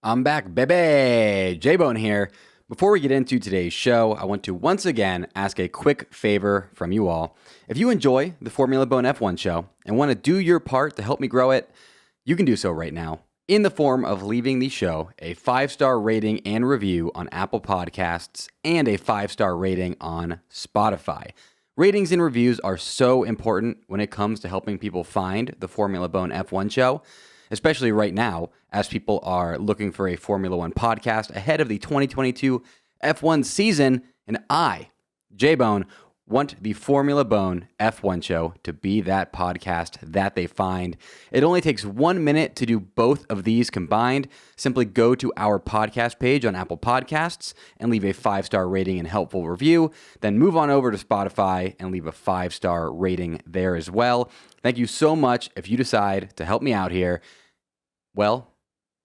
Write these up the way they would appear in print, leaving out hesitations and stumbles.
I'm back, baby! J-Bone here. Before we get into today's show, I want to once again ask a quick favor from you all. If you enjoy the Formula Bone F1 show and want to do your part to help me grow it, you can do so right now in the form of leaving the show a 5-star rating and review on Apple Podcasts and a 5-star rating on Spotify. Ratings and reviews are so important when it comes to helping people find the Formula Bone F1 show, especially right now as people are looking for a Formula One podcast ahead of the 2022 F1 season. And I, J-Bone, want the Formula Bone F1 show to be that podcast that they find. It only takes 1 minute to do both of these combined. Simply go to our podcast page on Apple Podcasts and leave a 5-star rating and helpful review. Then move on over to Spotify and leave a 5-star rating there as well. Thank you so much if you decide to help me out here. Well,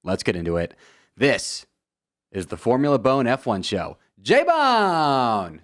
let's get into it. This is the Formula Bone F1 show. J-Bone!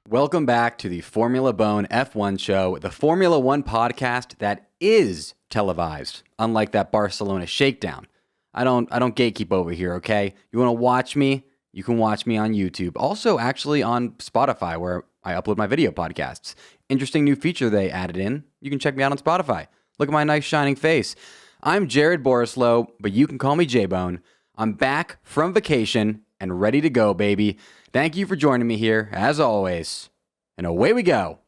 Welcome back to the Formula Bone F1 show, the Formula One podcast that is televised, unlike that Barcelona Shakedown. I don't gatekeep over here, okay? You want to watch me? You can watch me on YouTube. Also, actually on Spotify, where I upload my video podcasts. Interesting new feature they added in. You can check me out on Spotify. Look at my nice shining face. I'm Jared Borislow, but you can call me J-Bone. I'm back from vacation and ready to go, baby. Thank you for joining me here, as always. And away we go.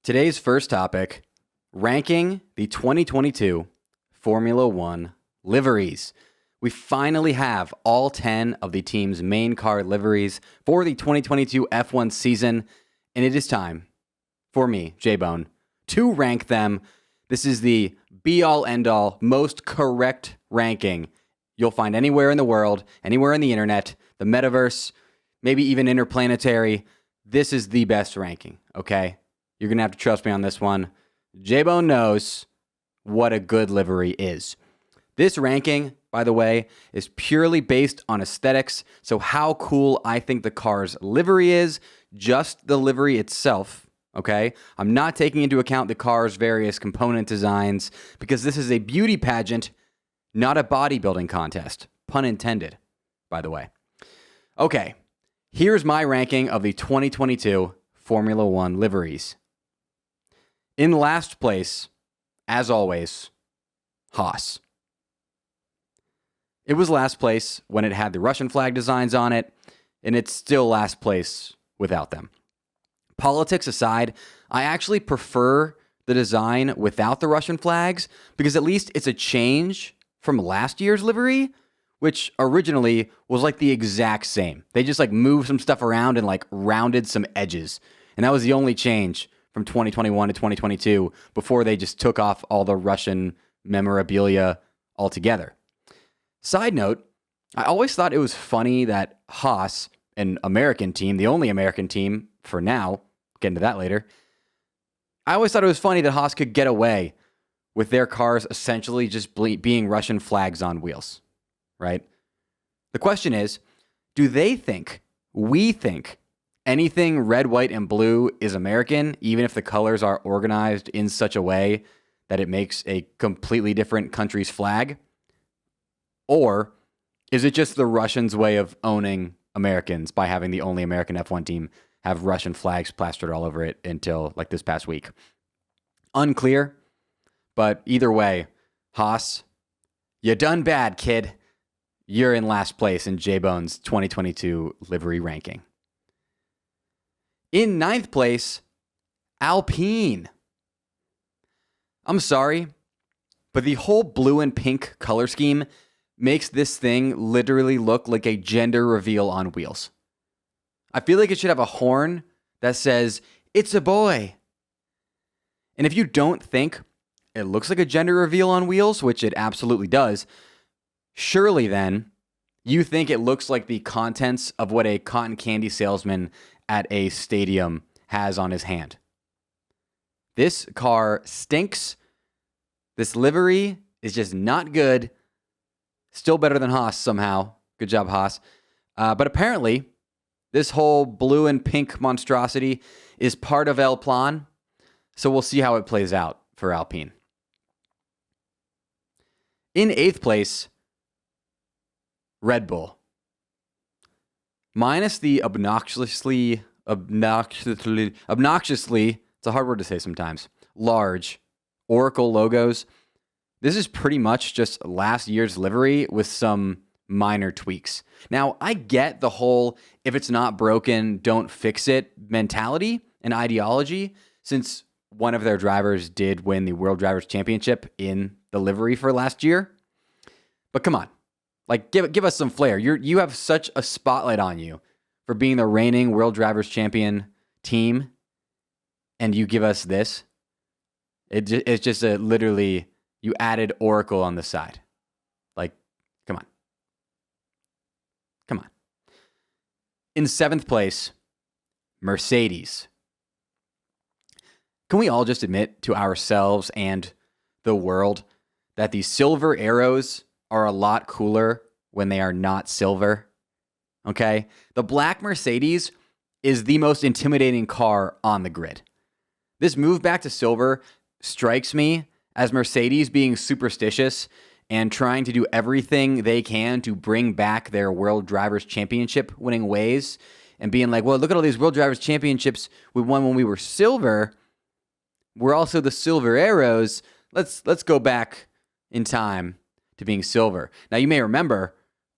Today's first topic, ranking the 2022 Formula One liveries. We finally have all 10 of the team's main car liveries for the 2022 F1 season, and it is time for me, J-Bone, to rank them. This is the be-all, end-all, most correct ranking you'll find anywhere in the world, anywhere in the internet, the metaverse, maybe even interplanetary. This is the best ranking, okay? You're going to have to trust me on this one. J-Bone knows what a good livery is. This ranking, by the way, is purely based on aesthetics, so how cool I think the car's livery is, just the livery itself, okay? I'm not taking into account the car's various component designs, because this is a beauty pageant, not a bodybuilding contest. Pun intended, by the way. Okay. Here's my ranking of the 2022 Formula One liveries. In last place, as always, Haas. It was last place when it had the Russian flag designs on it, and it's still last place without them. Politics aside, I actually prefer the design without the Russian flags because at least it's a change from last year's livery, which originally was like the exact same. They just like moved some stuff around and like rounded some edges. And that was the only change from 2021 to 2022 before they just took off all the Russian memorabilia altogether. Side note, I always thought it was funny that Haas, an American team, the only American team for now, get into that later, I always thought it was funny that Haas could get away with their cars essentially just being Russian flags on wheels. Right? The question is, do they think, we think, anything red, white, and blue is American, even if the colors are organized in such a way that it makes a completely different country's flag? Or is it just the Russians' way of owning Americans by having the only American F1 team have Russian flags plastered all over it until like this past week? Unclear, but either way, Haas, you done bad, kid. You're in last place in J-Bone's 2022 livery ranking. In ninth place, Alpine. I'm sorry, but the whole blue and pink color scheme makes this thing literally look like a gender reveal on wheels. I feel like it should have a horn that says, "It's a boy." And if you don't think it looks like a gender reveal on wheels, which it absolutely does. Surely then, you think it looks like the contents of what a cotton candy salesman at a stadium has on his hand. This car stinks. This livery is just not good. Still better than Haas somehow. Good job, Haas. But apparently, this whole blue and pink monstrosity is part of El Plan. So we'll see how it plays out for Alpine. In 8th place, Red Bull. Minus the obnoxiously, it's a hard word to say sometimes, large Oracle logos. This is pretty much just last year's livery with some minor tweaks. Now, I get the whole if it's not broken, don't fix it mentality and ideology, since one of their drivers did win the World Drivers' Championship in the livery for last year. But come on, like give us some flair. You have such a spotlight on you for being the reigning World Drivers' Champion team, and you give us this. It's just literally you added Oracle on the side. Like, come on. Come on. In 7th place, Mercedes. Can we all just admit to ourselves and the world that the silver arrows are a lot cooler when they are not silver? Okay? The black Mercedes is the most intimidating car on the grid. This move back to silver strikes me as Mercedes being superstitious and trying to do everything they can to bring back their World Drivers' Championship winning ways and being like, well, look at all these World Drivers' Championships we won when we were silver. We're also the silver arrows. Let's go back in time to being silver. Now, you may remember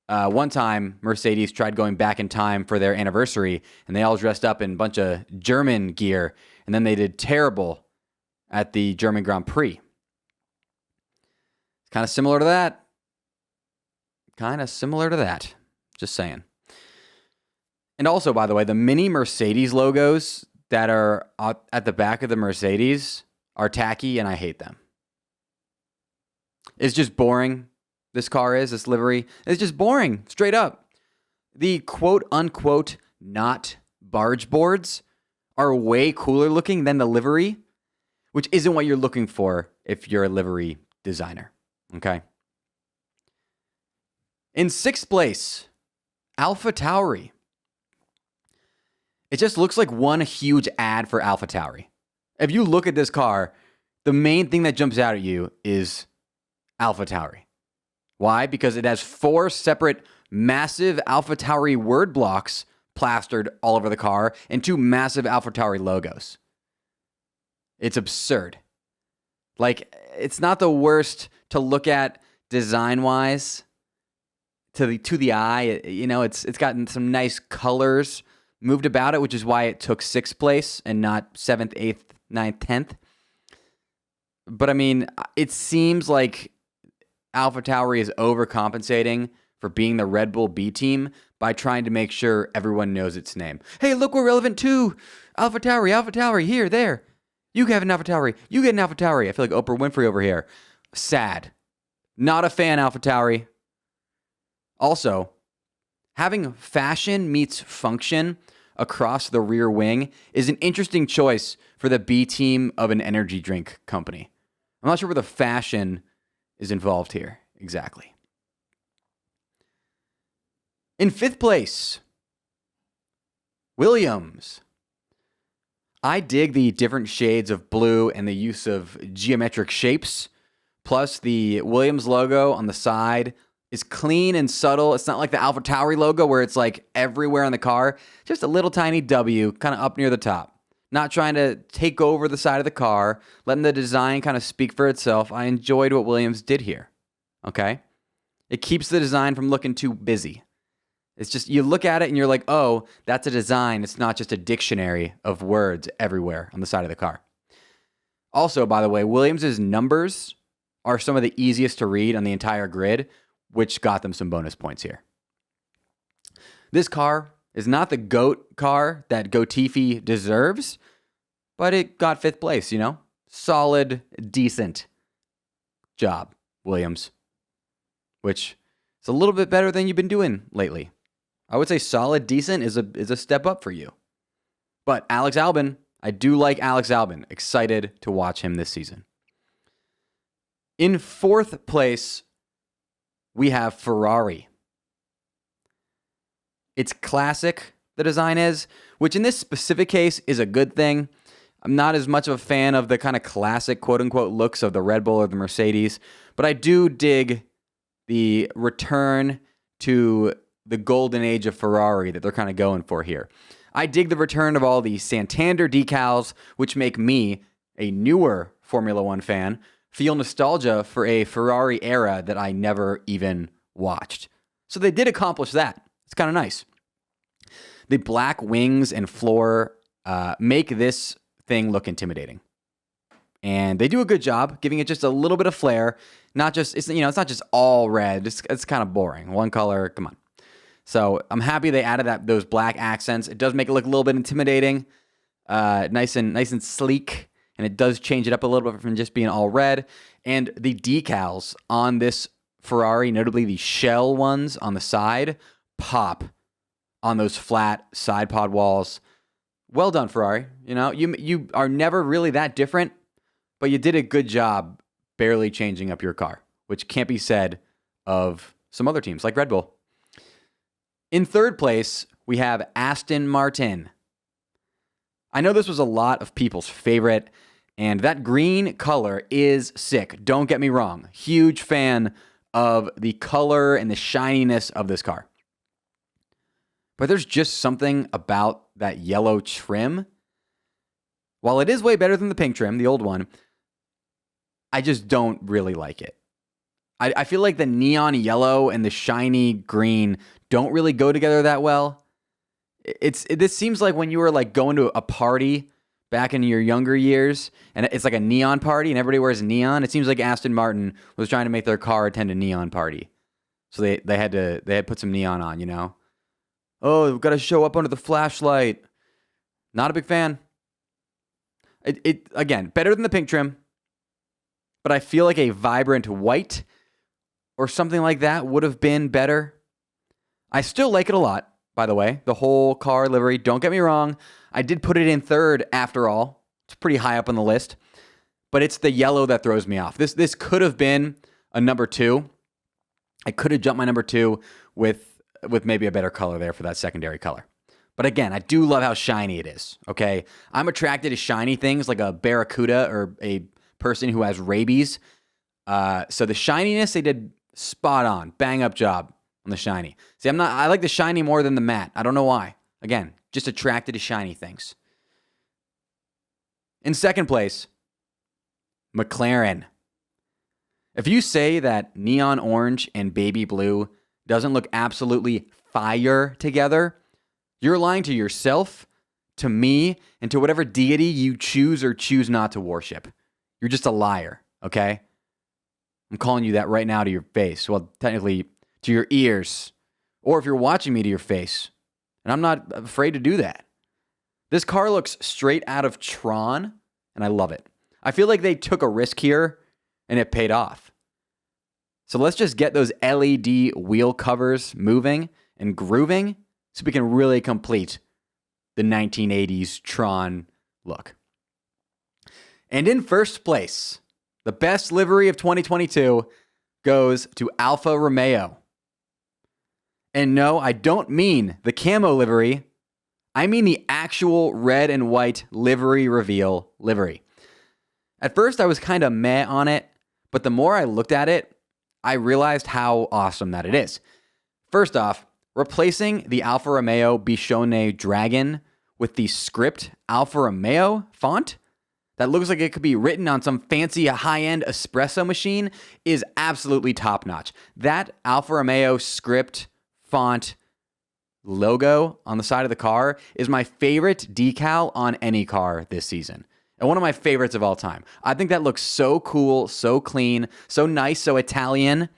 one time Mercedes tried going back in time for their anniversary, and they all dressed up in a bunch of German gear, and then they did terrible at the German Grand Prix. It's kind of similar to that. Just saying. And also, by the way, the mini Mercedes logos that are at the back of the Mercedes are tacky, and I hate them. It's just boring. This livery. It's just boring, straight up. The quote-unquote not barge boards are way cooler looking than the livery, which isn't what you're looking for if you're a livery designer, okay? In 6th place, AlphaTauri. It just looks like one huge ad for AlphaTauri. If you look at this car, the main thing that jumps out at you is AlphaTauri. Why? Because it has 4 separate massive AlphaTauri word blocks plastered all over the car and 2 massive AlphaTauri logos. It's absurd. Like, it's not the worst to look at design-wise to the eye. You know, it's gotten some nice colors moved about it, which is why it took 6th place and not 7th, 8th, 9th, 10th. But I mean, it seems like AlphaTauri is overcompensating for being the Red Bull B team by trying to make sure everyone knows its name. Hey, look, we're relevant too. AlphaTauri, here, there. You have an AlphaTauri. You get an AlphaTauri. I feel like Oprah Winfrey over here. Sad. Not a fan, AlphaTauri. Also, having fashion meets function across the rear wing is an interesting choice for the B team of an energy drink company. I'm not sure where the fashion is involved here exactly. In 5th place, Williams. I dig the different shades of blue and the use of geometric shapes. Plus, the Williams logo on the side is clean and subtle. It's not like the AlphaTauri logo where it's like everywhere on the car. Just a little tiny W kind of up near the top. Not trying to take over the side of the car, letting the design kind of speak for itself. I enjoyed what Williams did here. Okay? It keeps the design from looking too busy. It's just, you look at it and you're like, oh, that's a design. It's not just a dictionary of words everywhere on the side of the car. Also, by the way, Williams' numbers are some of the easiest to read on the entire grid, which got them some bonus points here. This car is not the GOAT car that Gotifi deserves, but it got 5th place, you know? Solid, decent job, Williams, which is a little bit better than you've been doing lately. I would say solid, decent is a step up for you. But Alex Albon, I do like Alex Albon. Excited to watch him this season. In fourth place, we have Ferrari. It's classic, the design is, which in this specific case is a good thing. I'm not as much of a fan of the kind of classic, quote-unquote, looks of the Red Bull or the Mercedes, but I do dig the return to the golden age of Ferrari that they're kind of going for here. I dig the return of all the Santander decals, which make me, a newer Formula One fan, feel nostalgia for a Ferrari era that I never even watched. So they did accomplish that. It's kind of nice. The black wings and floor make this thing look intimidating. And they do a good job giving it just a little bit of flair. It's not just all red. It's kind of boring. One color, come on. So I'm happy they added those black accents. It does make it look a little bit intimidating, nice and sleek, and it does change it up a little bit from just being all red. And the decals on this Ferrari, notably the shell ones on the side, pop on those flat side pod walls. Well done, Ferrari. You are never really that different, but you did a good job barely changing up your car, which can't be said of some other teams like Red Bull. In third place, we have Aston Martin. I know this was a lot of people's favorite, and that green color is sick. Don't get me wrong. Huge fan of the color and the shininess of this car. But there's just something about that yellow trim. While it is way better than the pink trim, the old one, I just don't really like it. I feel like the neon yellow and the shiny green don't really go together that well. This seems like when you were like going to a party back in your younger years, and it's like a neon party and everybody wears neon. It seems like Aston Martin was trying to make their car attend a neon party. So they had put some neon on, you know? Oh, we've got to show up under the flashlight. Not a big fan. It again, better than the pink trim, but I feel like a vibrant white or something like that would have been better. I still like it a lot, by the way. The whole car livery, don't get me wrong. I did put it in third after all. It's pretty high up on the list. But it's the yellow that throws me off. This could have been a number 2. I could have jumped my number 2 with maybe a better color there for that secondary color. But again, I do love how shiny it is, okay? I'm attracted to shiny things like a barracuda or a person who has rabies. So the shininess, they did spot on. Bang up job on the shiny. See, I like the shiny more than the matte. I don't know why. Again, just attracted to shiny things. In second place, McLaren. If you say that neon orange and baby blue doesn't look absolutely fire together, you're lying to yourself, to me, and to whatever deity you choose or choose not to worship. You're just a liar, okay? I'm calling you that right now to your face. Well, technically, to your ears. Or if you're watching me, to your face. And I'm not afraid to do that. This car looks straight out of Tron, and I love it. I feel like they took a risk here, and it paid off. So let's just get those LED wheel covers moving and grooving so we can really complete the 1980s Tron look. And in first place, the best livery of 2022 goes to Alfa Romeo. And no, I don't mean the camo livery. I mean the actual red and white livery reveal livery. At first, I was kind of meh on it, but the more I looked at it, I realized how awesome that it is. First off, replacing the Alfa Romeo Bichonnet Dragon with the script Alfa Romeo font that looks like it could be written on some fancy high-end espresso machine is absolutely top-notch. That Alfa Romeo script font logo on the side of the car is my favorite decal on any car this season. And one of my favorites of all time. I think that looks so cool, so clean, so nice, so Italian.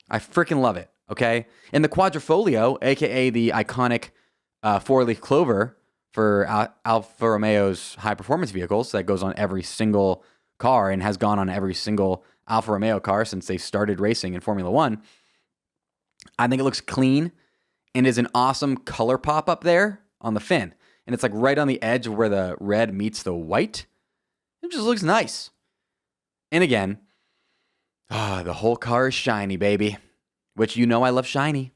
I freaking love it, okay? And the Quadrifoglio, a.k.a. the iconic four-leaf clover for Alfa Romeo's high-performance vehicles that goes on every single car and has gone on every single Alfa Romeo car since they started racing in Formula One. I think it looks clean and is an awesome color pop up there on the fin. And it's like right on the edge where the red meets the white. It just looks nice. And again, the whole car is shiny, baby. Which you know I love shiny.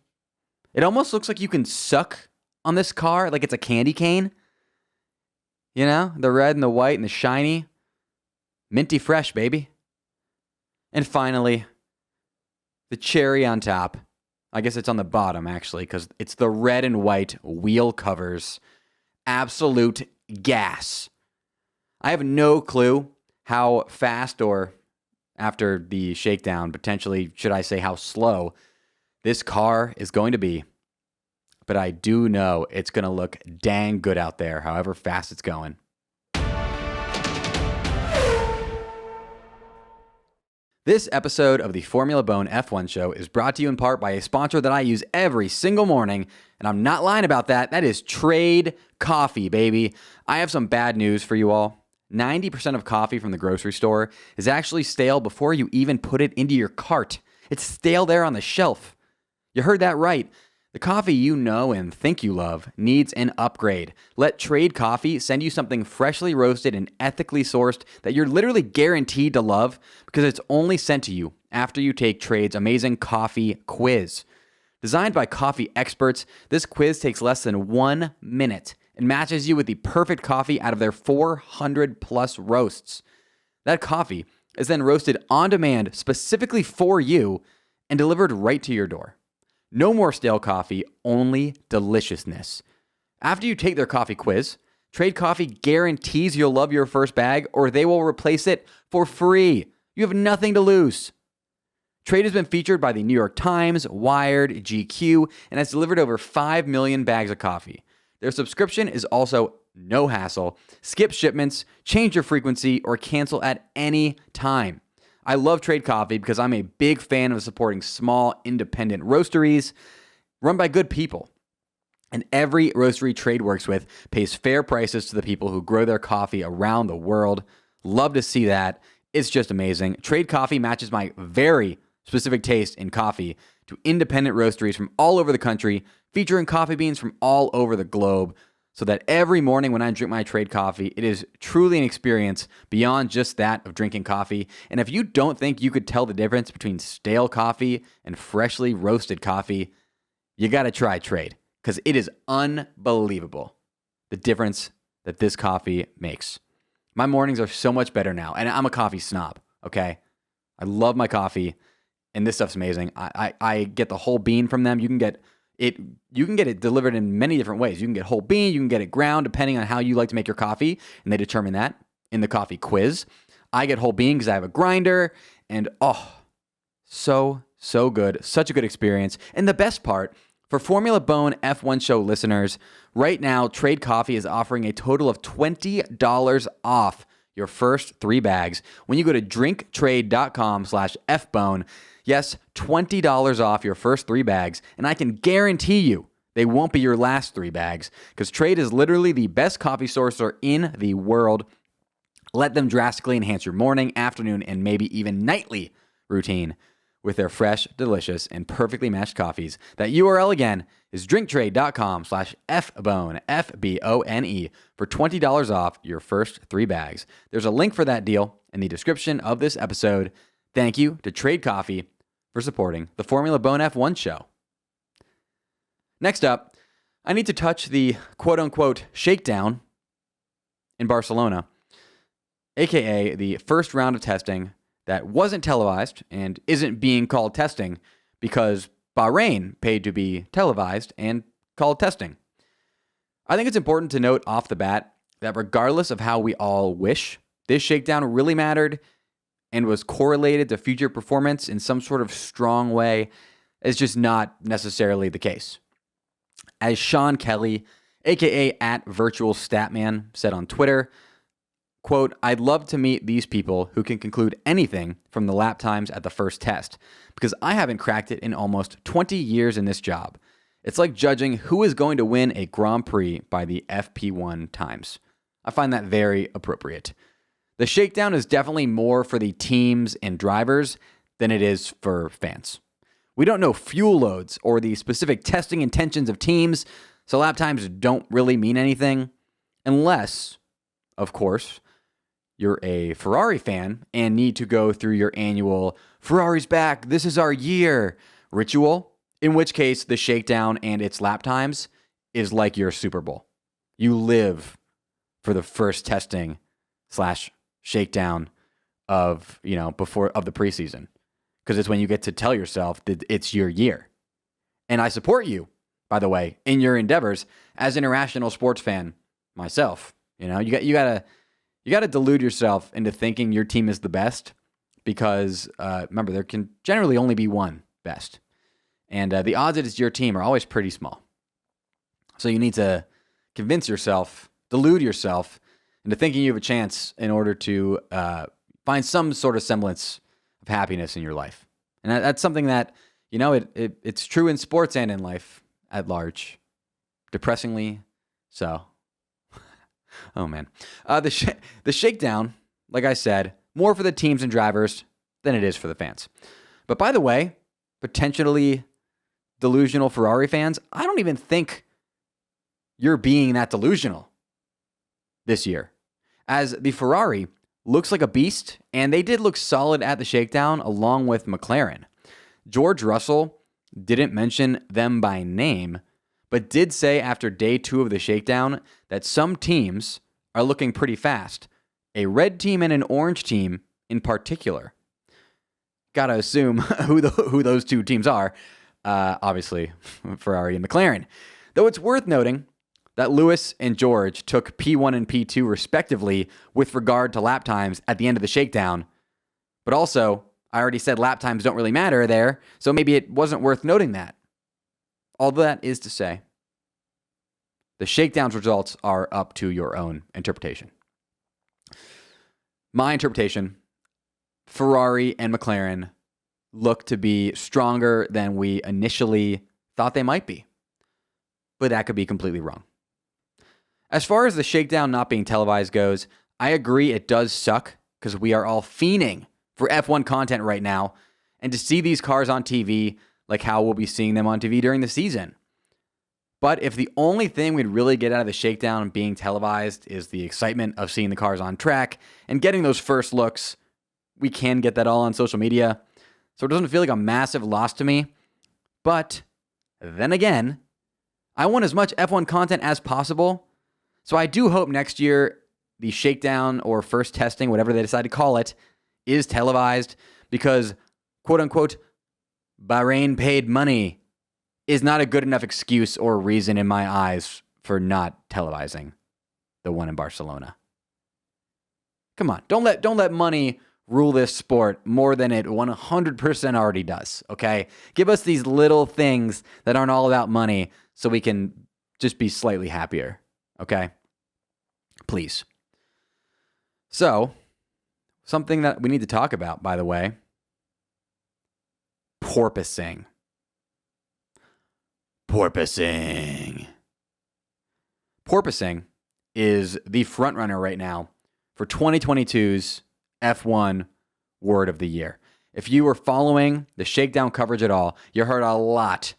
It almost looks like you can suck on this car like it's a candy cane. You know, the red and the white and the shiny. Minty fresh, baby. And finally, the cherry on top. I guess it's on the bottom, actually, because it's the red and white wheel covers. Absolute gas. I have no clue how fast or after the shakedown, potentially, should I say how slow, this car is going to be. But I do know it's going to look dang good out there, however fast it's going. This episode of the Formula Bone F1 show is brought to you in part by a sponsor that I use every single morning, and I'm not lying about that. That is Trade Coffee, baby. I have some bad news for you all. 90% of coffee from the grocery store is actually stale before you even put it into your cart. It's stale there on the shelf. You heard that right. The coffee you know and think you love needs an upgrade. Let Trade Coffee send you something freshly roasted and ethically sourced that you're literally guaranteed to love because it's only sent to you after you take Trade's amazing coffee quiz. Designed by coffee experts, this quiz takes less than 1 minute and matches you with the perfect coffee out of their 400 plus roasts. That coffee is then roasted on demand specifically for you and delivered right to your door. No more stale coffee, only deliciousness. After you take their coffee quiz, Trade Coffee guarantees you'll love your first bag or they will replace it for free. You have nothing to lose. Trade has been featured by the New York Times, Wired, GQ, and has delivered over 5 million bags of coffee. Their subscription is also no hassle. Skip shipments, change your frequency, or cancel at any time. I love Trade Coffee because I'm a big fan of supporting small, independent roasteries run by good people. And every roastery Trade works with pays fair prices to the people who grow their coffee around the world. Love to see that. It's just amazing. Trade Coffee matches my very specific taste in coffee to independent roasteries from all over the country, featuring coffee beans from all over the globe, so that every morning when I drink my Trade Coffee, it is truly an experience beyond just that of drinking coffee. And if you don't think you could tell the difference between stale coffee and freshly roasted coffee, you got to try Trade, because it is unbelievable, the difference that this coffee makes. My mornings are so much better now, and I'm a coffee snob, okay? I love my coffee, and this stuff's amazing. I get the whole bean from them. You can get it delivered in many different ways. You can get whole bean, you can get it ground, depending on how you like to make your coffee, and they determine that in the coffee quiz. I get whole bean because I have a grinder, and so good. Such a good experience. And the best part, for Formula Bone F1 show listeners, right now, Trade Coffee is offering a total of $20 off your first 3 bags when you go to drinktrade.com/fbone. Yes, $20 off your first 3 bags, and I can guarantee you they won't be your last 3 bags, because Trade is literally the best coffee sourcer in the world. Let them drastically enhance your morning, afternoon, and maybe even nightly routine with their fresh, delicious, and perfectly matched coffees. That URL again is drinktrade.com/fbone, F-B-O-N-E, for $20 off your first 3 bags. There's a link for that deal in the description of this episode. Thank you to Trade Coffee for supporting the Formula Bone F1 show. Next up, I need to touch the quote-unquote shakedown in Barcelona, aka the first round of testing that wasn't televised and isn't being called testing because Bahrain paid to be televised and called testing. I think it's important to note off the bat that regardless of how we all wish, this shakedown really mattered and was correlated to future performance in some sort of strong way is just not necessarily the case. As Sean Kelly, aka @VirtualStatman, said on Twitter, quote, "I'd love to meet these people who can conclude anything from the lap times at the first test, because I haven't cracked it in almost 20 years in this job. It's like judging who is going to win a Grand Prix by the FP1 times." I find that very appropriate. The shakedown is definitely more for the teams and drivers than it is for fans. We don't know fuel loads or the specific testing intentions of teams, so lap times don't really mean anything unless, of course, you're a Ferrari fan and need to go through your annual Ferrari's back, this is our year ritual, in which case the shakedown and its lap times is like your Super Bowl. You live for the first testing / shakedown of, before of the preseason, because it's when you get to tell yourself that it's your year. And I support you, by the way, in your endeavors as an irrational sports fan myself. You gotta delude yourself into thinking your team is the best, because remember, there can generally only be one best, and the odds that it's your team are always pretty small. So you need to convince yourself, delude yourself into thinking you have a chance in order to find some sort of semblance of happiness in your life. And that's something that, it's true in sports and in life at large. Depressingly so. Oh, man. The shakedown, like I said, more for the teams and drivers than it is for the fans. But by the way, potentially delusional Ferrari fans, I don't even think you're being that delusional this year, as the Ferrari looks like a beast, and they did look solid at the shakedown along with McLaren. George Russell didn't mention them by name, but did say after day 2 of the shakedown that some teams are looking pretty fast. A red team and an orange team in particular. Gotta assume who those two teams are. Obviously, Ferrari and McLaren. Though it's worth noting that Lewis and George took P1 and P2 respectively with regard to lap times at the end of the shakedown. But also, I already said lap times don't really matter there, so maybe it wasn't worth noting that. All that is to say, the shakedown's results are up to your own interpretation. My interpretation, Ferrari and McLaren look to be stronger than we initially thought they might be. But that could be completely wrong. As far as the shakedown not being televised goes, I agree it does suck because we are all fiending for F1 content right now, and to see these cars on TV like how we'll be seeing them on TV during the season. But if the only thing we'd really get out of the shakedown being televised is the excitement of seeing the cars on track and getting those first looks, we can get that all on social media. So it doesn't feel like a massive loss to me. But then again, I want as much F1 content as possible. So I do hope next year the shakedown or first testing, whatever they decide to call it, is televised, because quote unquote Bahrain paid money is not a good enough excuse or reason in my eyes for not televising the one in Barcelona. Come on, don't let money rule this sport more than it 100% already does, okay? Give us these little things that aren't all about money so we can just be slightly happier, okay? Please. So, something that we need to talk about, by the way, porpoising. Porpoising is the frontrunner right now for 2022's F1 Word of the Year. If you were following the shakedown coverage at all, you heard a lot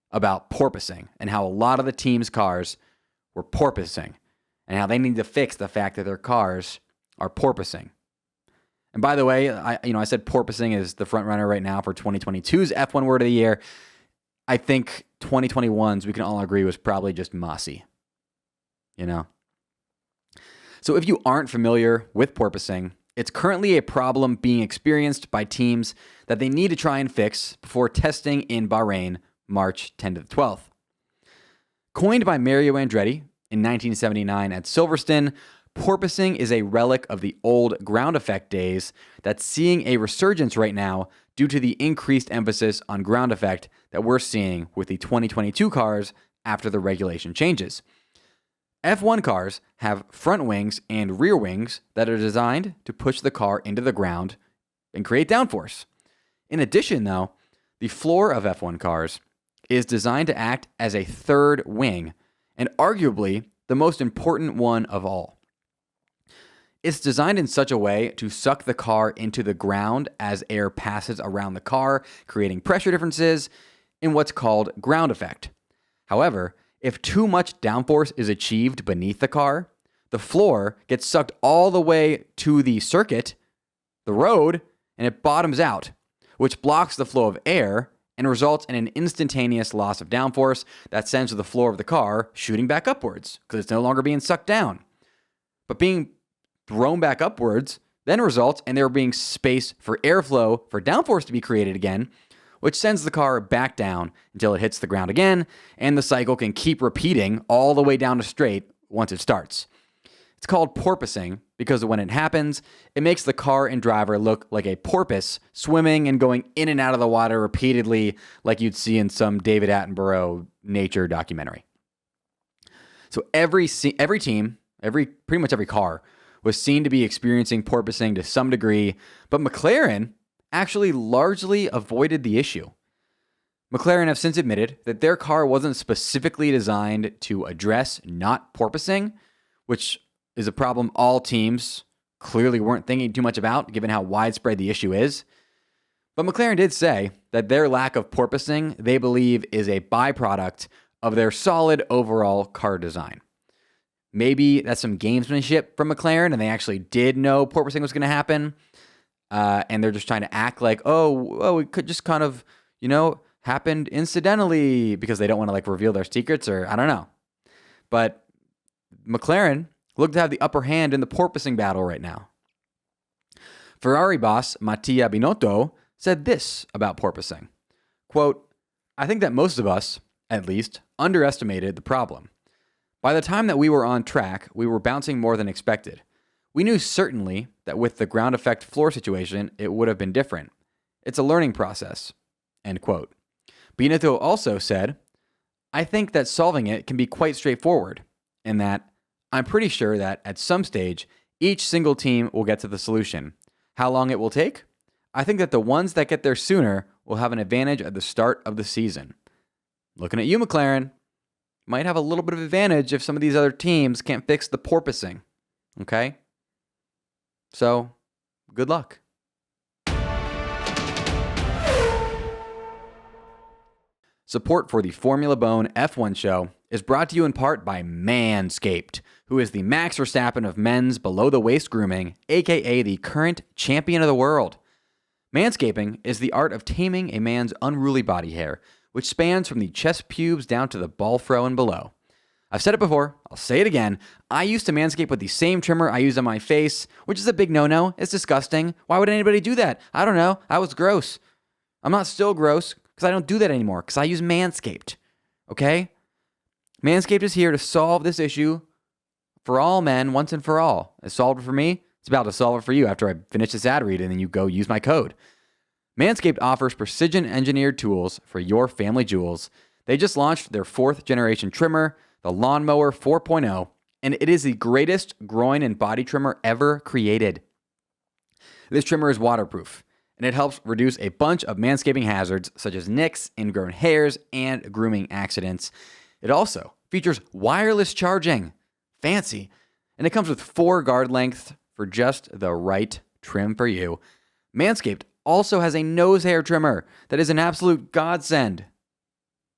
about porpoising and how a lot of the team's cars were porpoising and how they need to fix the fact that their cars are porpoising. And by the way, I said porpoising is the frontrunner right now for 2022's F1 Word of the Year. I think 2021's, we can all agree, was probably just mossy. So if you aren't familiar with porpoising, it's currently a problem being experienced by teams that they need to try and fix before testing in Bahrain, March 10th to the 12th. Coined by Mario Andretti in 1979 at Silverstone, porpoising is a relic of the old ground effect days that's seeing a resurgence right now due to the increased emphasis on ground effect that we're seeing with the 2022 cars after the regulation changes. F1 cars have front wings and rear wings that are designed to push the car into the ground and create downforce. In addition, though, the floor of F1 cars is designed to act as a third wing, and arguably the most important one of all. It's designed in such a way to suck the car into the ground as air passes around the car, creating pressure differences in what's called ground effect. However, if too much downforce is achieved beneath the car, the floor gets sucked all the way to the circuit, the road, and it bottoms out, which blocks the flow of air and results in an instantaneous loss of downforce that sends the floor of the car shooting back upwards because it's no longer being sucked down. But being thrown back upwards then results in there being space for airflow for downforce to be created again, which sends the car back down until it hits the ground again, and the cycle can keep repeating all the way down to straight once it starts. It's called porpoising because when it happens, it makes the car and driver look like a porpoise swimming and going in and out of the water repeatedly like you'd see in some David Attenborough nature documentary. So every team, pretty much every car was seen to be experiencing porpoising to some degree, but McLaren actually largely avoided the issue. McLaren have since admitted that their car wasn't specifically designed to address not porpoising, which is a problem all teams clearly weren't thinking too much about, given how widespread the issue is. But McLaren did say that their lack of porpoising, they believe, is a byproduct of their solid overall car design. Maybe that's some gamesmanship from McLaren, and they actually did know porpoising was going to happen, and they're just trying to act like, oh, it could just kind of, happened incidentally because they don't want to reveal their secrets, or I don't know. But McLaren look to have the upper hand in the porpoising battle right now. Ferrari boss Mattia Binotto said this about porpoising. Quote, I think that most of us, at least, underestimated the problem. By the time that we were on track, we were bouncing more than expected. We knew certainly that with the ground effect floor situation, it would have been different. It's a learning process. End quote. Binotto also said, I think that solving it can be quite straightforward, in that I'm pretty sure that at some stage, each single team will get to the solution. How long it will take? I think that the ones that get there sooner will have an advantage at the start of the season. Looking at you, McLaren, might have a little bit of advantage if some of these other teams can't fix the porpoising. Okay? So, good luck. Support for the Formula Bone F1 show is brought to you in part by Manscaped, who is the Max Verstappen of men's below-the-waist grooming, aka the current champion of the world. Manscaping is the art of taming a man's unruly body hair, which spans from the chest pubes down to the ball fro and below. I've said it before, I'll say it again, I used to manscape with the same trimmer I use on my face, which is a big no-no, it's disgusting. Why would anybody do that? I don't know, I was gross. I'm not still gross, because I don't do that anymore, because I use Manscaped, okay? Manscaped is here to solve this issue for all men once and for all. It solved it for me, it's about to solve it for you after I finish this ad read and then you go use my code. Manscaped offers precision-engineered tools for your family jewels. They just launched their 4th generation trimmer, the Lawnmower 4.0, and it is the greatest groin and body trimmer ever created. This trimmer is waterproof, and it helps reduce a bunch of manscaping hazards such as nicks, ingrown hairs, and grooming accidents. It also features wireless charging. Fancy. And it comes with 4 guard lengths for just the right trim for you. Manscaped also has a nose hair trimmer that is an absolute godsend.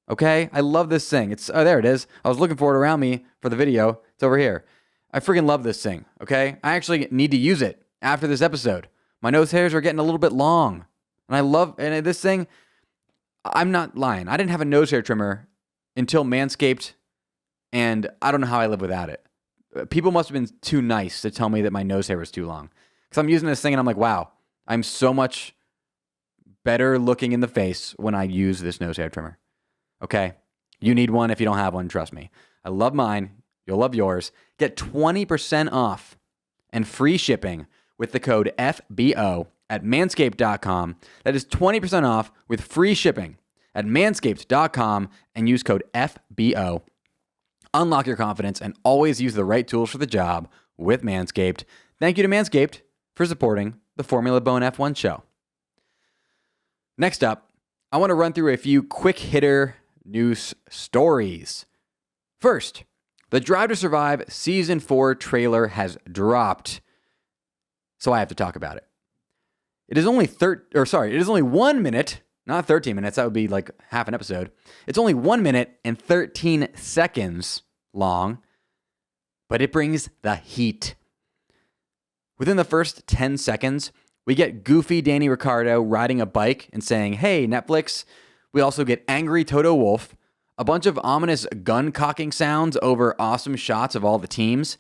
Okay? I love this thing. There it is. I was looking for it around me for the video. It's over here. I freaking love this thing. Okay? I actually need to use it after this episode. My nose hairs are getting a little bit long. And this thing, I'm not lying. I didn't have a nose hair trimmer until Manscaped, and I don't know how I live without it. People must have been too nice to tell me that my nose hair was too long. Because I'm using this thing and I'm like, wow, I'm so much better looking in the face when I use this nose hair trimmer. Okay? You need one if you don't have one, trust me. I love mine. You'll love yours. Get 20% off and free shipping with the code FBO at manscaped.com. That is 20% off with free shipping at manscaped.com and use code FBO. Unlock your confidence and always use the right tools for the job with Manscaped. Thank you to Manscaped for supporting the Formula Bone F1 show. Next up, I want to run through a few quick hitter news stories. First, the Drive to Survive Season 4 trailer has dropped. so I have to talk about it. It is only 1 minute, not 13 minutes. That would be like half an episode. It's only 1 minute and 13 seconds long, but it brings the heat. Within the first 10 seconds, we get goofy Danny Ricciardo riding a bike and saying, "Hey, Netflix." We also get angry Toto Wolff, a bunch of ominous gun cocking sounds over awesome shots of all the teams.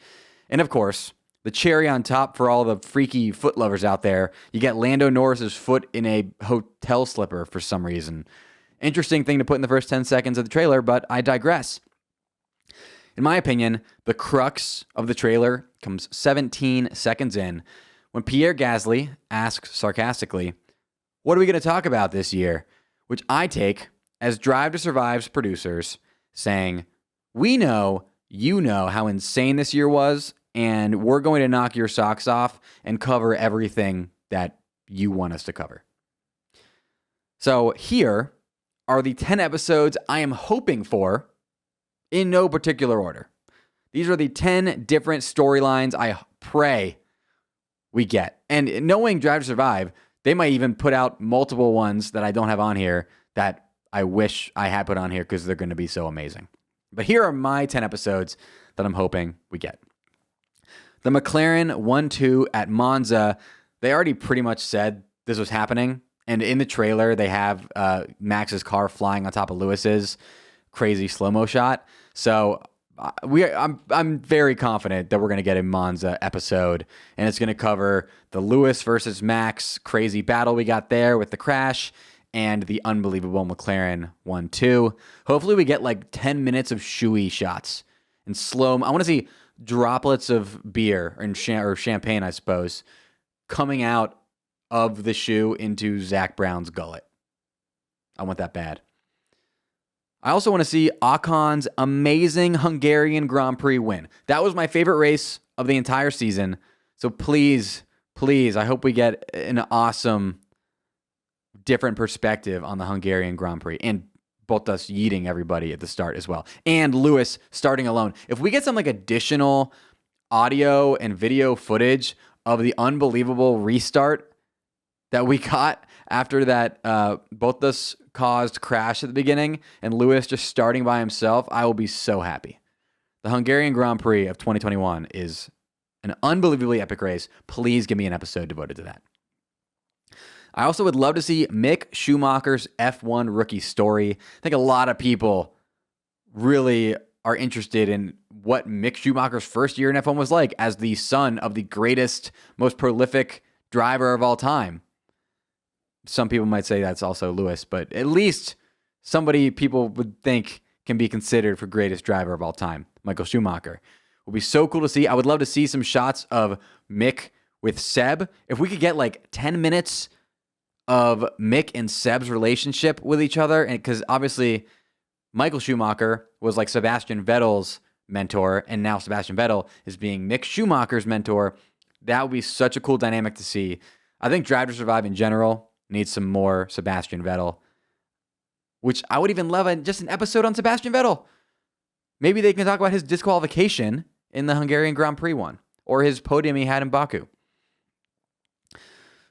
And of course, the cherry on top for all the freaky foot lovers out there, you get Lando Norris's foot in a hotel slipper for some reason. Interesting thing to put in the first 10 seconds of the trailer, but I digress. In my opinion, the crux of the trailer comes 17 seconds in when Pierre Gasly asks sarcastically, "What are we going to talk about this year?" Which I take as Drive to Survive's producers saying, "We know you know how insane this year was, and we're going to knock your socks off and cover everything that you want us to cover." So here are the 10 episodes I am hoping for in no particular order. These are the 10 different storylines I pray we get. And knowing Drive to Survive, they might even put out multiple ones that I don't have on here that I wish I had put on here because they're going to be so amazing. But here are my 10 episodes that I'm hoping we get. The McLaren 1-2 at Monza, they already pretty much said this was happening. And in the trailer, they have Max's car flying on top of Lewis's crazy slow-mo shot. So I'm very confident that we're going to get a Monza episode, and it's going to cover the Lewis versus Max crazy battle we got there with the crash and the unbelievable McLaren 1-2. Hopefully we get like 10 minutes of shoey shots and slow. I want to see droplets of beer or champagne, I suppose, coming out of the shoe into Zach Brown's gullet. I want that bad. I also want to see Ocon's amazing Hungarian Grand Prix win. That was my favorite race of the entire season. So please, I hope we get an awesome, different perspective on the Hungarian Grand Prix. And Bottas yeeting everybody at the start as well. And Lewis starting alone. If we get some like additional audio and video footage of the unbelievable restart that we got after that Bottas caused crash at the beginning and Lewis just starting by himself, I will be so happy. The Hungarian Grand Prix of 2021 is an unbelievably epic race. Please give me an episode devoted to that. I also would love to see Mick Schumacher's F1 rookie story. I think a lot of people really are interested in what Mick Schumacher's first year in F1 was like as the son of the greatest, most prolific driver of all time. Some people might say that's also Lewis, but at least somebody people would think can be considered for greatest driver of all time, Michael Schumacher. It would be so cool to see. I would love to see some shots of Mick with Seb. If we could get like 10 minutes of Mick and Seb's relationship with each other, and because obviously Michael Schumacher was like Sebastian Vettel's mentor, and now Sebastian Vettel is being Mick Schumacher's mentor. That would be such a cool dynamic to see. I think Drive to Survive in general needs some more Sebastian Vettel, which I would even love just an episode on Sebastian Vettel. Maybe they can talk about his disqualification in the Hungarian Grand Prix one, or his podium he had in Baku.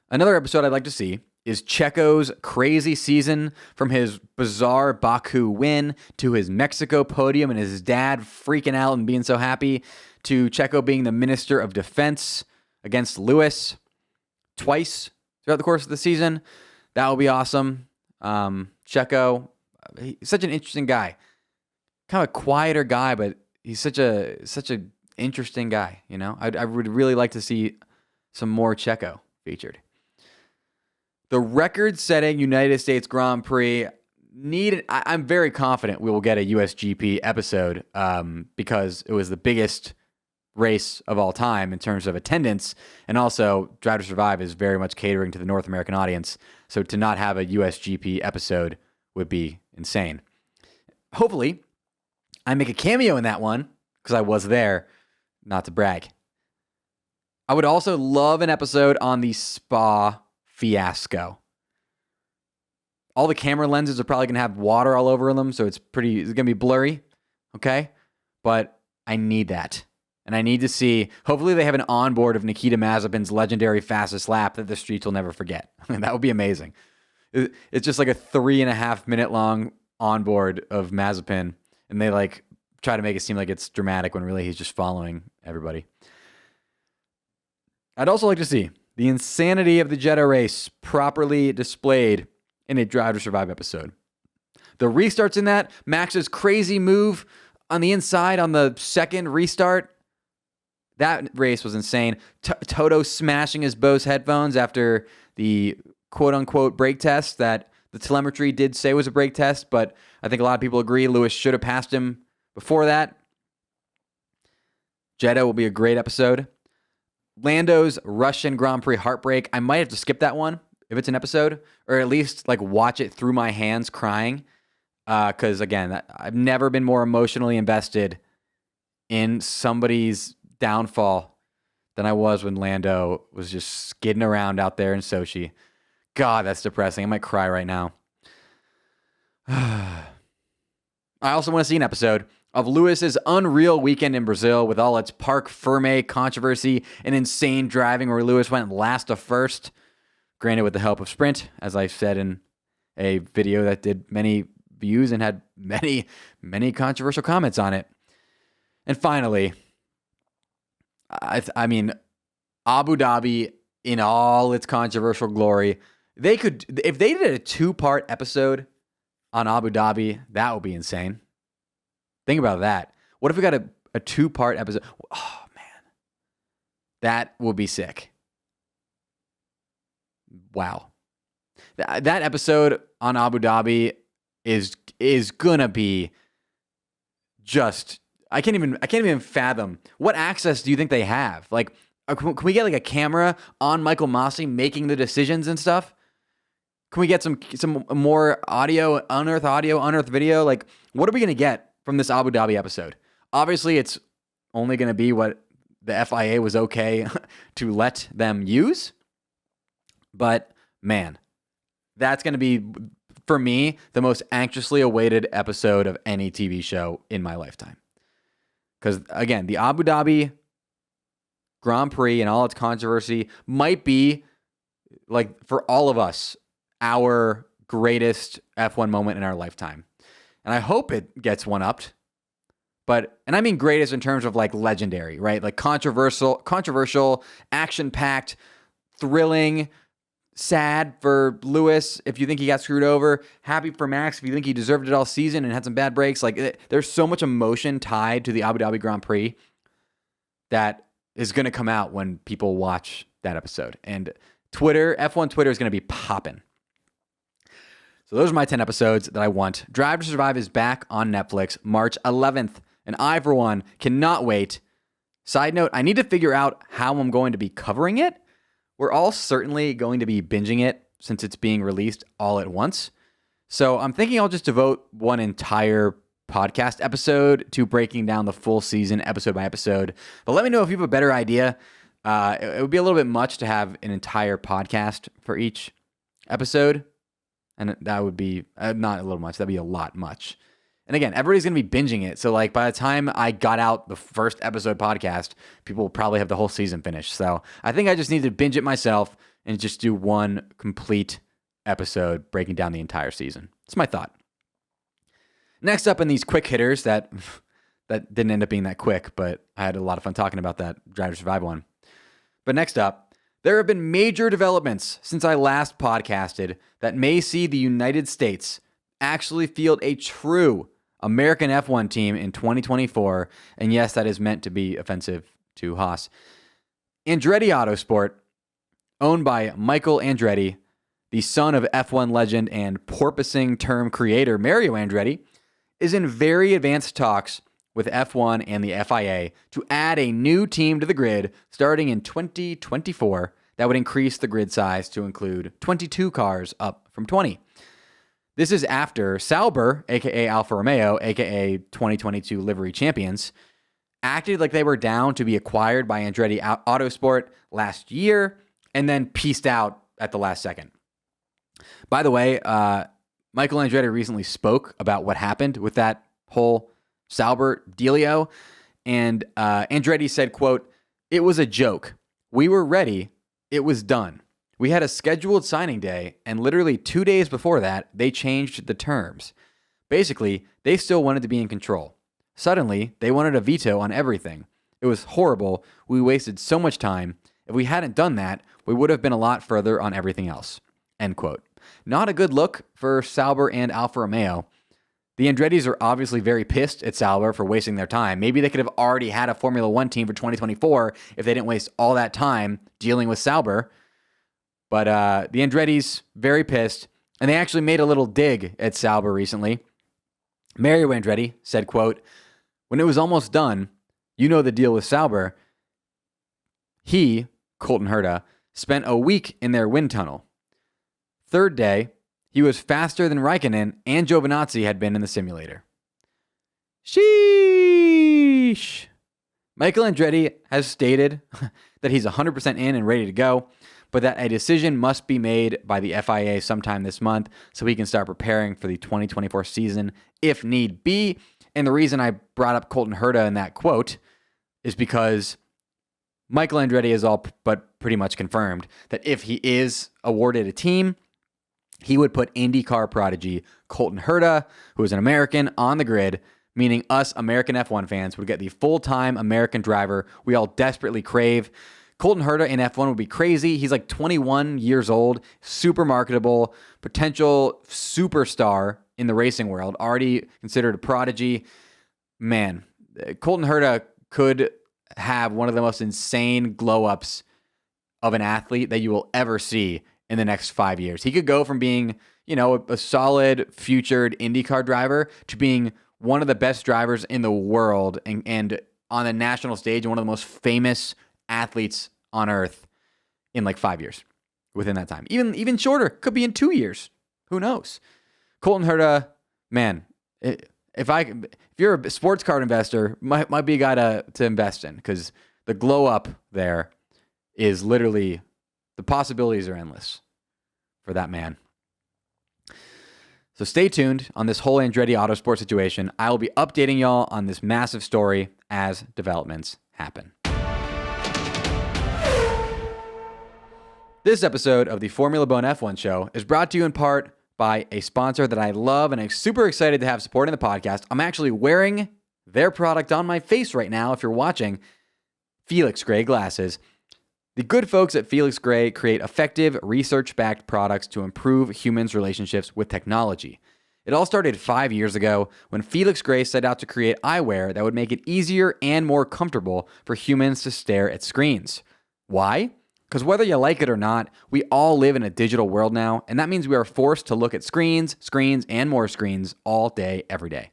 Another episode I'd like to see is Checo's crazy season, from his bizarre Baku win to his Mexico podium and his dad freaking out and being so happy, to Checo being the Minister of Defense against Lewis twice throughout the course of the season. That will be awesome. Checo, he's such an interesting guy. Kind of a quieter guy, but he's such a interesting guy, you know? I would really like to see some more Checo featured. The record-setting United States Grand Prix I'm very confident we will get a USGP episode because it was the biggest race of all time in terms of attendance, and also Drive to Survive is very much catering to the North American audience, so to not have a USGP episode would be insane. Hopefully, I make a cameo in that one because I was there, not to brag. I would also love an episode on the Spa fiasco. All the camera lenses are probably going to have water all over them, so it's going to be blurry, okay? But I need that. And I need to see, hopefully they have an onboard of Nikita Mazepin's legendary fastest lap that the streets will never forget. That would be amazing. It's just like a 3.5 minute long onboard of Mazepin. And they like try to make it seem like it's dramatic when really he's just following everybody. I'd also like to see the insanity of the Jeddah race properly displayed in a Drive to Survive episode. The restarts in that, Max's crazy move on the inside on the second restart, that race was insane. Toto smashing his Bose headphones after the quote-unquote brake test that the telemetry did say was a brake test, but I think a lot of people agree Lewis should have passed him before that. Jeddah will be a great episode. Lando's Russian Grand Prix heartbreak. I might have to skip that one if it's an episode, or at least like watch it through my hands crying. Because again, I've never been more emotionally invested in somebody's downfall than I was when Lando was just skidding around out there in Sochi. God, that's depressing. I might cry right now. I also want to see an episode of Lewis's unreal weekend in Brazil with all its Parc Ferme controversy and insane driving where Lewis went last to first. Granted, with the help of Sprint, as I said in a video that did many views and had many, many controversial comments on it. And finally, I mean, Abu Dhabi in all its controversial glory. They could, if they did a 2-part episode on Abu Dhabi, that would be insane. Think about that. What if we got a 2-part episode? Oh, man. That would be sick. Wow. That episode on Abu Dhabi is gonna be just, I can't even fathom. What access do you think they have? Like, can we get like a camera on Michael Masi making the decisions and stuff? Can we get some more audio, unearthed video? Like, what are we gonna get from this Abu Dhabi episode? Obviously, it's only gonna be what the FIA was okay to let them use. But man, that's gonna be, for me, the most anxiously awaited episode of any TV show in my lifetime. Because, again, the Abu Dhabi Grand Prix and all its controversy might be, like, for all of us, our greatest F1 moment in our lifetime. And I hope it gets one-upped. But, and I mean greatest in terms of, like, legendary, right? Like, controversial, action-packed, thrilling, sad for Lewis if you think he got screwed over, happy for Max if you think he deserved it all season and had some bad breaks. Like, there's so much emotion tied to the Abu Dhabi Grand Prix that is going to come out when people watch that episode. And F1 Twitter is going to be popping. So those are my 10 episodes that I want. Drive to Survive is back on Netflix March 11th, and I, for one, cannot wait. Side note, I need to figure out how I'm going to be covering it. We're all certainly going to be binging it since it's being released all at once. So I'm thinking I'll just devote one entire podcast episode to breaking down the full season episode by episode. But let me know if you have a better idea. It would be a little bit much to have an entire podcast for each episode. And that would be not a little much. That'd be a lot much. And again, everybody's going to be binging it. So like by the time I got out the first episode podcast, people will probably have the whole season finished. So I think I just need to binge it myself and just do one complete episode breaking down the entire season. It's my thought. Next up in these quick hitters that didn't end up being that quick, but I had a lot of fun talking about that Drive to Survive one. But next up, there have been major developments since I last podcasted that may see the United States actually field a true American F1 team in 2024. And yes, that is meant to be offensive to Haas. Andretti Autosport, owned by Michael Andretti, the son of F1 legend and porpoising term creator Mario Andretti, is in very advanced talks with F1 and the FIA to add a new team to the grid starting in 2024 that would increase the grid size to include 22 cars up from 20. This is after Sauber, a.k.a. Alfa Romeo, a.k.a. 2022 Livery Champions, acted like they were down to be acquired by Andretti Autosport last year and then pieced out at the last second. By the way, Michael Andretti recently spoke about what happened with that whole Sauber dealio, And Andretti said, quote, "It was a joke. We were ready. It was done. We had a scheduled signing day, and literally 2 days before that, they changed the terms. Basically, they still wanted to be in control. Suddenly, they wanted a veto on everything. It was horrible. We wasted so much time. If we hadn't done that, we would have been a lot further on everything else." End quote. Not a good look for Sauber and Alfa Romeo. The Andrettis are obviously very pissed at Sauber for wasting their time. Maybe they could have already had a Formula One team for 2024 if they didn't waste all that time dealing with Sauber. But the Andrettis, very pissed, and they actually made a little dig at Sauber recently. Mario Andretti said, quote, "When it was almost done, you know the deal with Sauber. He, Colton Herta, spent a week in their wind tunnel. Third day, he was faster than Raikkonen and Giovinazzi had been in the simulator." Sheesh. Michael Andretti has stated that he's 100% in and ready to go, but that a decision must be made by the FIA sometime this month so he can start preparing for the 2024 season if need be. And the reason I brought up Colton Herta in that quote is because Michael Andretti is all but pretty much confirmed that if he is awarded a team, he would put IndyCar prodigy Colton Herta, who is an American, on the grid, meaning us American F1 fans would get the full-time American driver we all desperately crave. Colton Herta in F1 would be crazy. He's like 21 years old, super marketable, potential superstar in the racing world, already considered a prodigy. Man, Colton Herta could have one of the most insane glow-ups of an athlete that you will ever see in the next 5 years. He could go from being, a solid futured IndyCar driver to being one of the best drivers in the world and on the national stage and one of the most famous athletes on earth in like 5 years within that time. Even shorter, could be in 2 years. Who knows? Colton Herta, man, if you're a sports card investor, might be a guy to invest in, because the glow up there is literally, the possibilities are endless for that man. So stay tuned on this whole Andretti Autosport situation. I will be updating y'all on this massive story as developments happen. This episode of the Formula Bowen F1 show is brought to you in part by a sponsor that I love and I'm super excited to have supporting the podcast. I'm actually wearing their product on my face right now if you're watching. Felix Gray Glasses. The good folks at Felix Gray create effective, research-backed products to improve humans' relationships with technology. It all started 5 years ago when Felix Gray set out to create eyewear that would make it easier and more comfortable for humans to stare at screens. Why? Because whether you like it or not, we all live in a digital world now, and that means we are forced to look at screens, and more screens all day, every day.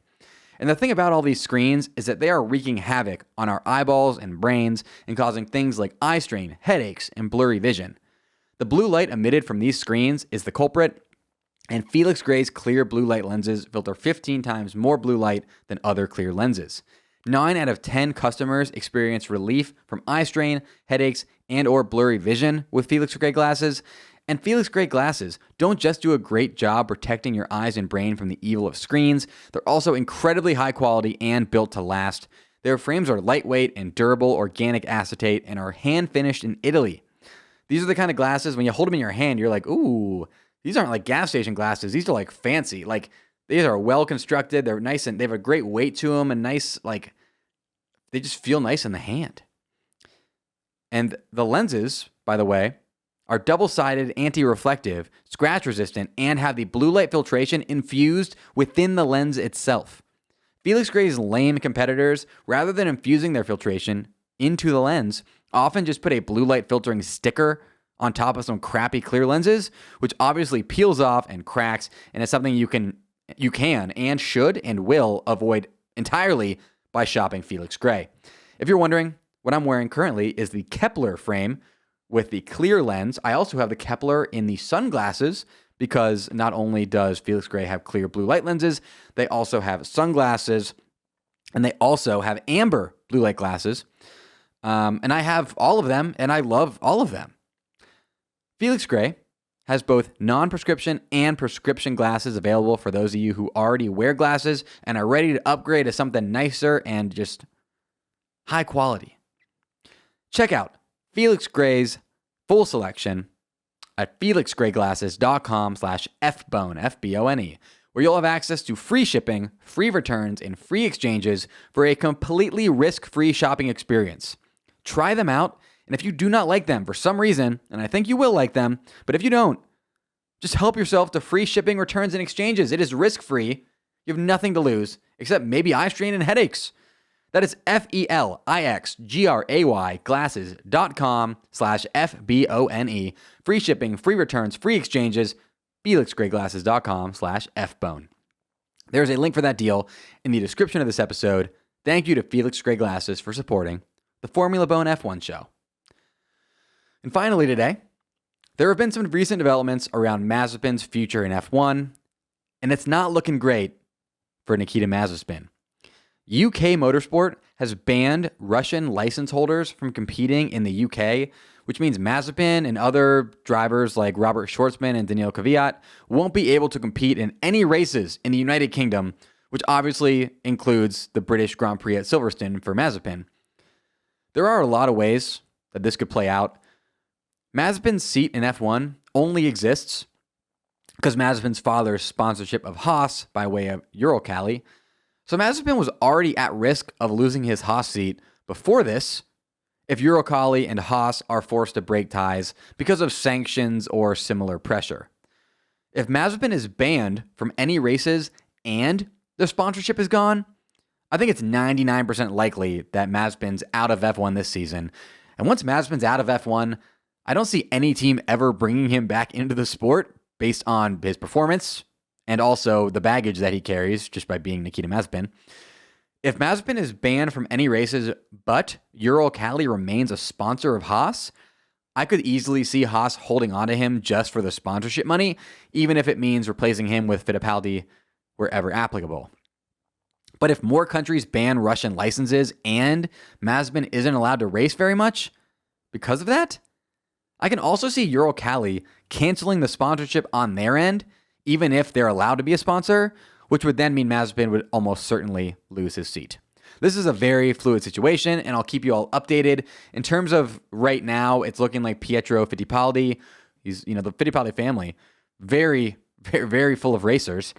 And the thing about all these screens is that they are wreaking havoc on our eyeballs and brains and causing things like eye strain, headaches, and blurry vision. The blue light emitted from these screens is the culprit, and Felix Gray's clear blue light lenses filter 15 times more blue light than other clear lenses. 9 out of 10 customers experience relief from eye strain, headaches, and or blurry vision with Felix Gray Glasses. And Felix Gray Glasses don't just do a great job protecting your eyes and brain from the evil of screens, they're also incredibly high quality and built to last. Their frames are lightweight and durable organic acetate and are hand finished in Italy. These are the kind of glasses, when you hold them in your hand, you're like, ooh, these aren't like gas station glasses. These are like fancy. Like, these are well constructed. They're nice and they have a great weight to them and nice, like, they just feel nice in the hand. And the lenses, by the way, are double-sided, anti-reflective, scratch-resistant, and have the blue light filtration infused within the lens itself. Felix Gray's lame competitors, rather than infusing their filtration into the lens, often just put a blue light filtering sticker on top of some crappy clear lenses, which obviously peels off and cracks, and is something you can and should and will avoid entirely by shopping Felix Gray. If you're wondering, what I'm wearing currently is the Kepler frame with the clear lens. I also have the Kepler in the sunglasses because not only does Felix Gray have clear blue light lenses, they also have sunglasses and they also have amber blue light glasses. And I have all of them and I love all of them. Felix Gray has both non-prescription and prescription glasses available for those of you who already wear glasses and are ready to upgrade to something nicer and just high quality. Check out Felix Gray's full selection at felixgrayglasses.com/fbone, F-B-O-N-E, where you'll have access to free shipping, free returns, and free exchanges for a completely risk-free shopping experience. Try them out, and if you do not like them for some reason, and I think you will like them, but if you don't, just help yourself to free shipping, returns, and exchanges. It is risk-free. You have nothing to lose, except maybe eye strain and headaches. That is FELIXGRAY glasses.com/FBONE. Free shipping, free returns, free exchanges, felixgrayglasses.com/FBone. There's a link for that deal in the description of this episode. Thank you to Felix Gray Glasses for supporting the Formula Bone F1 show. And finally today, there have been some recent developments around Mazepin's future in F1, and it's not looking great for Nikita Mazepin. UK Motorsport has banned Russian license holders from competing in the UK, which means Mazepin and other drivers like Robert Shwartzman and Daniil Kvyat won't be able to compete in any races in the United Kingdom, which obviously includes the British Grand Prix at Silverstone for Mazepin. There are a lot of ways that this could play out. Mazepin's seat in F1 only exists because Mazepin's father's sponsorship of Haas by way of Eurocali. So Mazepin was already at risk of losing his Haas seat before this if Eurocali and Haas are forced to break ties because of sanctions or similar pressure. If Mazepin is banned from any races and the sponsorship is gone, I think it's 99% likely that Mazepin's out of F1 this season. And once Mazepin's out of F1, I don't see any team ever bringing him back into the sport based on his performance and also the baggage that he carries just by being Nikita Mazepin. If Mazepin is banned from any races, but Eurocali remains a sponsor of Haas, I could easily see Haas holding on to him just for the sponsorship money, even if it means replacing him with Fittipaldi wherever applicable. But if more countries ban Russian licenses and Mazepin isn't allowed to race very much because of that, I can also see Eurocali canceling the sponsorship on their end, even if they're allowed to be a sponsor, which would then mean Mazepin would almost certainly lose his seat. This is a very fluid situation, and I'll keep you all updated. In terms of right now, it's looking like Pietro Fittipaldi, he's, the Fittipaldi family, very, very, very full of racers.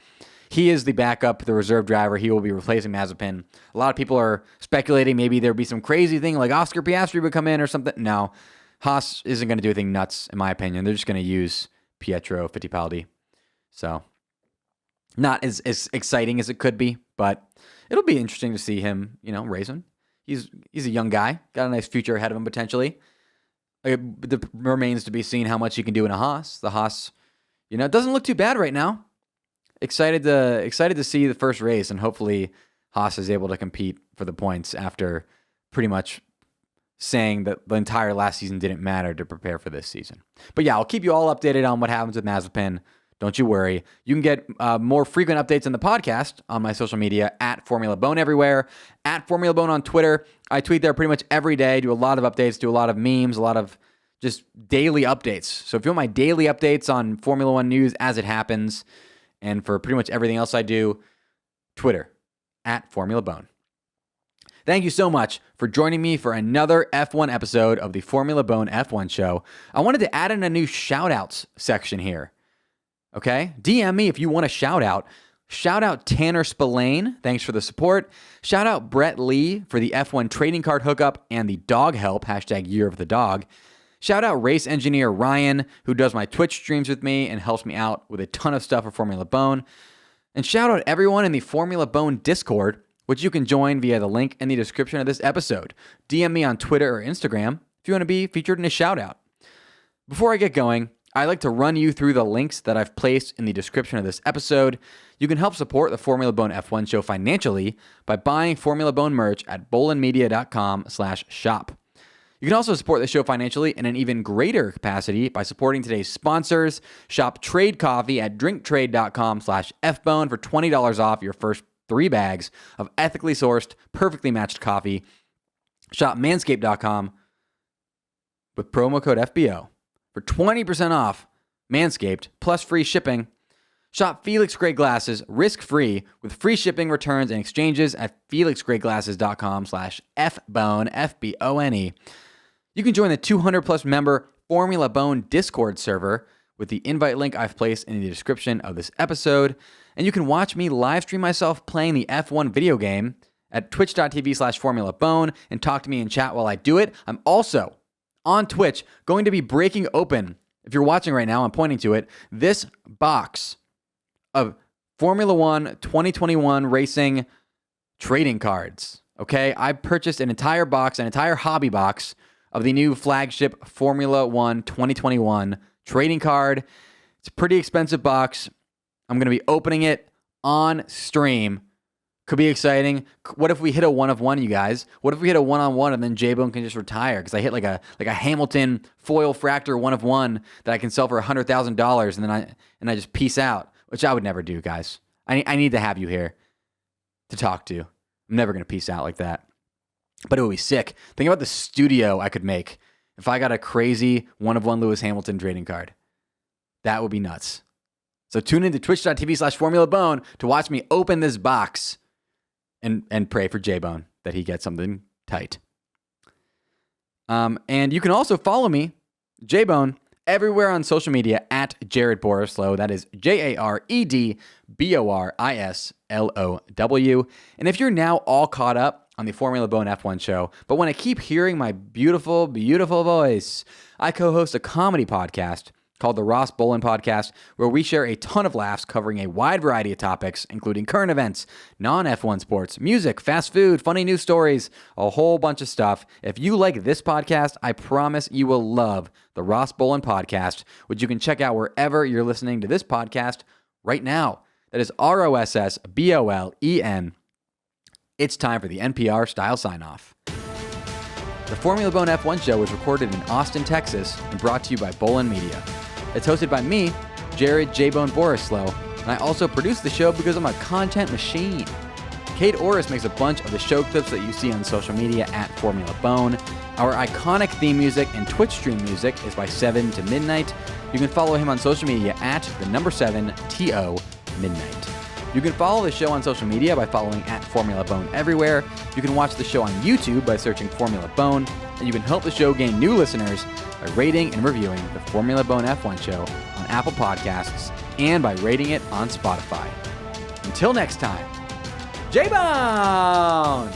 He is the backup, the reserve driver. He will be replacing Mazepin. A lot of people are speculating maybe there'd be some crazy thing like Oscar Piastri would come in or something. No, Haas isn't going to do anything nuts, in my opinion. They're just going to use Pietro Fittipaldi. So, not as exciting as it could be, but it'll be interesting to see him, racing. He's a young guy, got a nice future ahead of him potentially. It remains to be seen how much he can do in a Haas. The Haas, it doesn't look too bad right now. Excited to see the first race, and hopefully Haas is able to compete for the points after pretty much saying that the entire last season didn't matter to prepare for this season. But yeah, I'll keep you all updated on what happens with Mazepin. Don't you worry. You can get more frequent updates on the podcast on my social media at Formula Bone everywhere, at Formula Bone on Twitter. I tweet there pretty much every day, do a lot of updates, do a lot of memes, a lot of just daily updates. So if you want my daily updates on Formula One news as it happens, and for pretty much everything else I do, Twitter at Formula Bone. Thank you so much for joining me for another F1 episode of the Formula Bone F1 show. I wanted to add in a new shoutouts section here. Okay? DM me if you want a shout out. Shout out Tanner Spillane. Thanks for the support. Shout out Brett Lee for the F1 trading card hookup and the dog help, #Year of the Dog. Shout out race engineer Ryan, who does my Twitch streams with me and helps me out with a ton of stuff for Formula Bone. And shout out everyone in the Formula Bone Discord, which you can join via the link in the description of this episode. DM me on Twitter or Instagram if you want to be featured in a shout out. Before I get going, I'd like to run you through the links that I've placed in the description of this episode. You can help support the Formula Bone F1 show financially by buying Formula Bone merch at bolenmedia.com/shop. You can also support the show financially in an even greater capacity by supporting today's sponsors. Shop Trade Coffee at drinktrade.com/fbone for $20 off your first 3 bags of ethically sourced, perfectly matched coffee. Shop manscaped.com with promo code FBO for 20% off Manscaped plus free shipping. Shop Felix Gray Glasses risk-free with free shipping, returns, and exchanges at felixgrayglasses.com/fbone, F-B-O-N-E. You can join the 200-plus member Formula Bone Discord server with the invite link I've placed in the description of this episode. And you can watch me live stream myself playing the F1 video game at twitch.tv/formulabone and talk to me in chat while I do it. I'm also on Twitch going to be breaking open, if you're watching right now, I'm pointing to it, this box of Formula One 2021 racing trading cards. Okay, I purchased an entire box, an entire hobby box of the new flagship Formula One 2021 trading card. It's a pretty expensive box. I'm going to be opening it on stream. Could be exciting. What if we hit a one of one, you guys? What if we hit a one-on-one and then J-Bone can just retire? Because I hit like a Hamilton foil fractor one of one that I can sell for $100,000 and then I just peace out. Which I would never do, guys. I need to have you here to talk to. I'm never going to peace out like that. But it would be sick. Think about the studio I could make if I got a crazy one-of-one Lewis Hamilton trading card. That would be nuts. So tune in to twitch.tv/formulabone to watch me open this box and pray for J-Bone that he gets something tight. And you can also follow me, J-Bone, everywhere on social media at Jared Borislow. That is JaredBorislow. And if you're now all caught up on the Formula Bone F1 show, but want to keep hearing my beautiful, beautiful voice, I co-host a comedy podcast called the Ross Bolen Podcast, where we share a ton of laughs covering a wide variety of topics, including current events, non-F1 sports, music, fast food, funny news stories, a whole bunch of stuff. If you like this podcast, I promise you will love the Ross Bolen Podcast, which you can check out wherever you're listening to this podcast right now. That is ROSSBOLEN. It's time for the NPR style sign-off. The Formula Bone F1 show was recorded in Austin, Texas, and brought to you by Bolen Media. It's hosted by me, Jared J-Bone Borislow, and I also produce the show because I'm a content machine. Kate Orris makes a bunch of the show clips that you see on social media at Formula Bone. Our iconic theme music and Twitch stream music is by 7 to Midnight. You can follow him on social media at @7TO Midnight. You can follow the show on social media by following at Formula Bone everywhere. You can watch the show on YouTube by searching Formula Bone, and you can help the show gain new listeners by rating and reviewing the Formula Bone F1 show on Apple Podcasts and by rating it on Spotify. Until next time, J-Bone!